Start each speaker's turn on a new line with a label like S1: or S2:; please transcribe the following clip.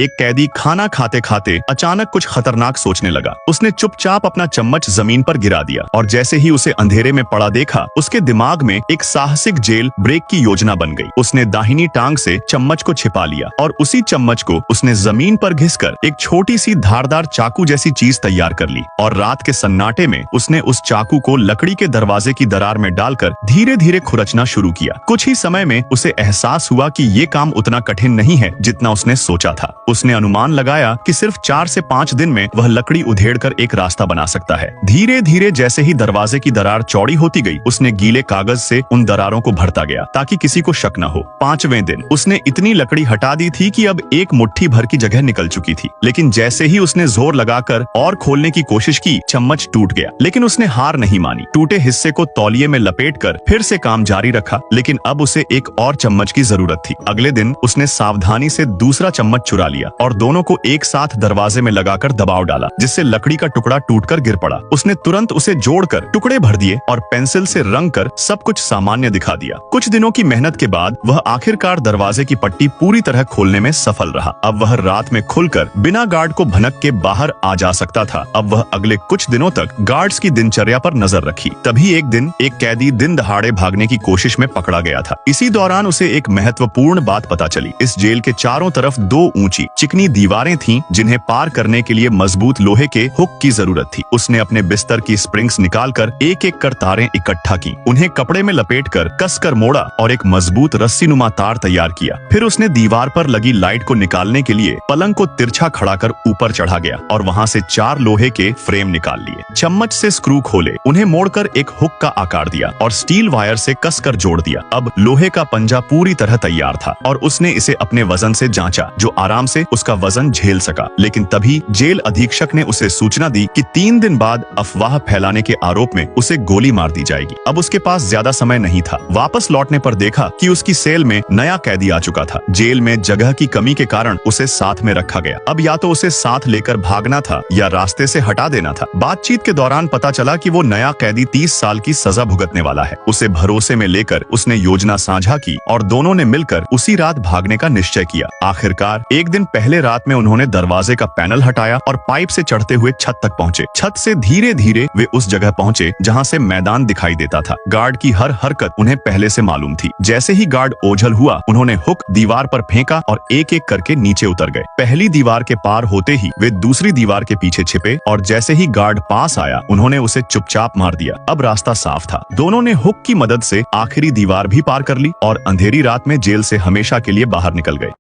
S1: एक कैदी खाना खाते खाते अचानक कुछ खतरनाक सोचने लगा। उसने चुपचाप अपना चम्मच जमीन पर गिरा दिया और जैसे ही उसे अंधेरे में पड़ा देखा, उसके दिमाग में एक साहसिक जेल ब्रेक की योजना बन गई। उसने दाहिनी टांग से चम्मच को छिपा लिया और उसी चम्मच को उसने जमीन पर घिसकर एक छोटी सी धारदार चाकू जैसी चीज तैयार कर ली और रात के सन्नाटे में उसने उस चाकू को लकड़ी के दरवाजे की दरार में डालकर धीरे धीरे खुरचना शुरू किया। कुछ ही समय में उसे एहसास हुआ कि ये काम उतना कठिन नहीं है जितना उसने सोचा था। उसने अनुमान लगाया कि सिर्फ 4 से 5 दिन में वह लकड़ी उधेड़कर एक रास्ता बना सकता है। धीरे धीरे जैसे ही दरवाजे की दरार चौड़ी होती गई, उसने गीले कागज से उन दरारों को भरता गया ताकि किसी को शक न हो। 5वें दिन उसने इतनी लकड़ी हटा दी थी कि अब एक मुट्ठी भर की जगह निकल चुकी थी, लेकिन जैसे ही उसने जोर लगाकर और खोलने की कोशिश की, चम्मच टूट गया। लेकिन उसने हार नहीं मानी। टूटे हिस्से को तौलिए में लपेटकर फिर से काम जारी रखा, लेकिन अब उसे एक और चम्मच की जरूरत थी। अगले दिन उसने सावधानी से दूसरा चम्मच चुरा लिया और दोनों को एक साथ दरवाजे में लगाकर दबाव डाला, जिससे लकड़ी का टुकड़ा टूटकर गिर पड़ा। उसने तुरंत उसे जोड़कर टुकड़े भर दिए और पेंसिल से रंग कर सब कुछ सामान्य दिखा दिया। कुछ दिनों की मेहनत के बाद वह आखिरकार दरवाजे की पट्टी पूरी तरह खोलने में सफल रहा। अब वह रात में खुलकर बिना गार्ड को भनक के बाहर आ जा सकता था। अब वह अगले कुछ दिनों तक गार्ड्स की दिनचर्या पर नजर रखी। तभी एक दिन एक कैदी दिन दहाड़े भागने की कोशिश में पकड़ा गया था। इसी दौरान उसे एक महत्वपूर्ण बात पता चली। इस जेल के चारों तरफ 2 ऊंची चिकनी दीवारें थीं, जिन्हें पार करने के लिए मजबूत लोहे के हुक की जरूरत थी। उसने अपने बिस्तर की स्प्रिंग्स निकालकर एक एक कर तारें इकट्ठा की, उन्हें कपड़े में लपेटकर कसकर मोड़ा और एक मजबूत रस्सीनुमा तार तैयार किया। फिर उसने दीवार पर लगी लाइट को निकालने के लिए पलंग को तिरछा खड़ा कर ऊपर चढ़ा गया और वहां से 4 लोहे के फ्रेम निकाल लिए। चम्मच से स्क्रू खोले, उन्हें मोड़कर एक हुक का आकार दिया और स्टील वायर से कसकर जोड़ दिया। अब लोहे का पंजा पूरी तरह तैयार था और उसने इसे अपने वजन से जांचा, जो आराम से उसका वजन झेल सका। लेकिन तभी जेल अधीक्षक ने उसे सूचना दी कि 3 दिन बाद अफवाह फैलाने के आरोप में उसे गोली मार दी जाएगी। अब उसके पास ज्यादा समय नहीं था। वापस लौटने पर देखा कि उसकी सेल में नया कैदी आ चुका था। जेल में जगह की कमी के कारण उसे साथ में रखा गया। अब या तो उसे साथ लेकर भागना था या रास्ते से हटा देना था। बातचीत के दौरान पता चला कि वो नया कैदी 30 साल की सजा भुगतने वाला है। उसे भरोसे में लेकर उसने योजना साझा की और दोनों ने मिलकर उसी रात भागने का निश्चय किया। आखिरकार एक दिन पहले रात में उन्होंने दरवाजे का पैनल हटाया और पाइप से चढ़ते हुए छत तक पहुंचे। छत से धीरे धीरे वे उस जगह पहुंचे जहां से मैदान दिखाई देता था। गार्ड की हर हरकत उन्हें पहले से मालूम थी। जैसे ही गार्ड ओझल हुआ, उन्होंने हुक दीवार पर फेंका और एक एक करके नीचे उतर गए। पहली दीवार के पार होते ही वे दूसरी दीवार के पीछे छिपे और जैसे ही गार्ड पास आया, उन्होंने उसे चुपचाप मार दिया। अब रास्ता साफ था। दोनों ने हुक की मदद से आखिरी दीवार भी पार कर ली और अंधेरी रात में जेल से हमेशा के लिए बाहर निकल गए।